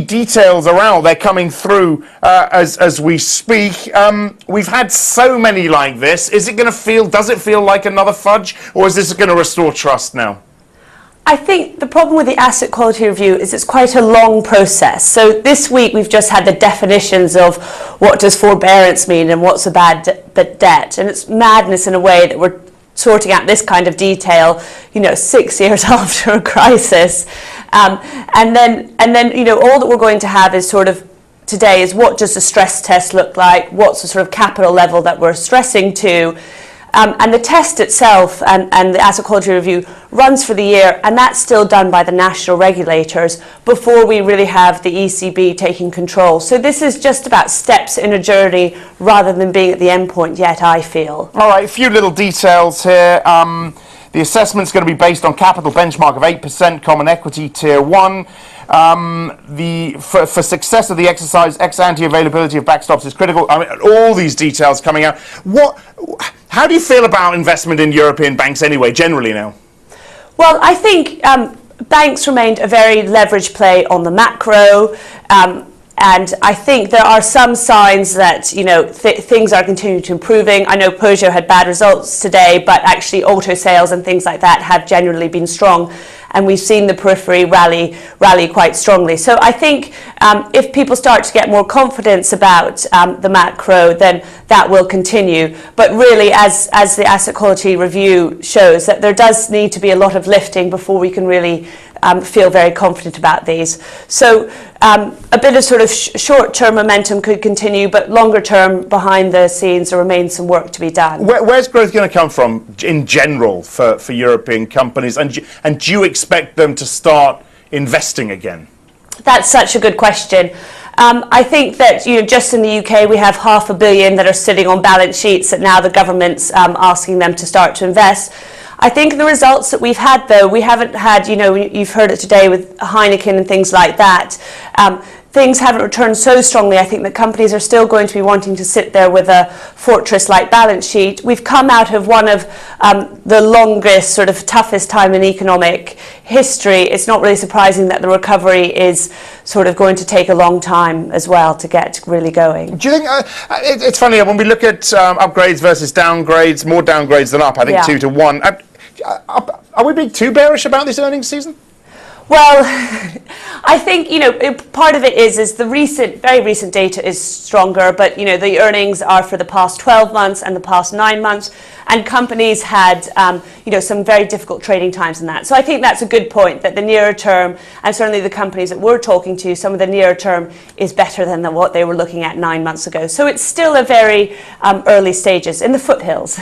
details are out. They're coming through as we speak. We've had so many like this. Does it feel like another fudge, or is this going to restore trust now? I think the problem with the asset quality review is it's quite a long process. So this week we've just had the definitions of what does forbearance mean and what's a bad debt. And it's madness in a way that we're sorting out this kind of detail, 6 years after a crisis. And then, all that we're going to have is sort of today is what does the stress test look like? What's the sort of capital level that we're stressing to? And the test itself and the asset quality review runs for the year, and that's still done by the national regulators before we really have the ECB taking control. So this is just about steps in a journey rather than being at the end point yet, I feel. All right, a few little details here. The assessment's going to be based on capital benchmark of 8%, common equity tier 1. For success of the exercise, ex-ante availability of backstops is critical. I mean, all these details coming out. How do you feel about investment in European banks anyway, generally now? Well, I think banks remained a very leveraged play on the macro. And I think there are some signs that, things are continuing to improving. I know Peugeot had bad results today, but actually auto sales and things like that have generally been strong. And we've seen the periphery rally quite strongly. So I think if people start to get more confidence about the macro, then that will continue. But really, as the asset quality review shows, that there does need to be a lot of lifting before we can really feel very confident about these. So a bit of sort of short-term momentum could continue, but longer-term, behind the scenes, there remains some work to be done. Where's growth going to come from in general for European companies? And do you expect them to start investing again? That's such a good question. I think that just in the UK we have £500 million that are sitting on balance sheets that now the government's asking them to start to invest. I think the results that we've had, though, we haven't had, you've heard it today with Heineken and things like that. Things haven't returned so strongly. I think that companies are still going to be wanting to sit there with a fortress-like balance sheet. We've come out of one of the longest, sort of toughest time in economic history. It's not really surprising that the recovery is sort of going to take a long time as well to get really going. Do you think, it's funny, when we look at upgrades versus downgrades, more downgrades than up, I think 2 to 1. Are we being too bearish about this earnings season? Well, I think, part of it is the very recent data is stronger, but, the earnings are for the past 12 months and the past 9 months, and companies had, some very difficult trading times in that. So I think that's a good point, that the nearer term, and certainly the companies that we're talking to, some of the nearer term is better than what they were looking at 9 months ago. So it's still a very early stages in the foothills.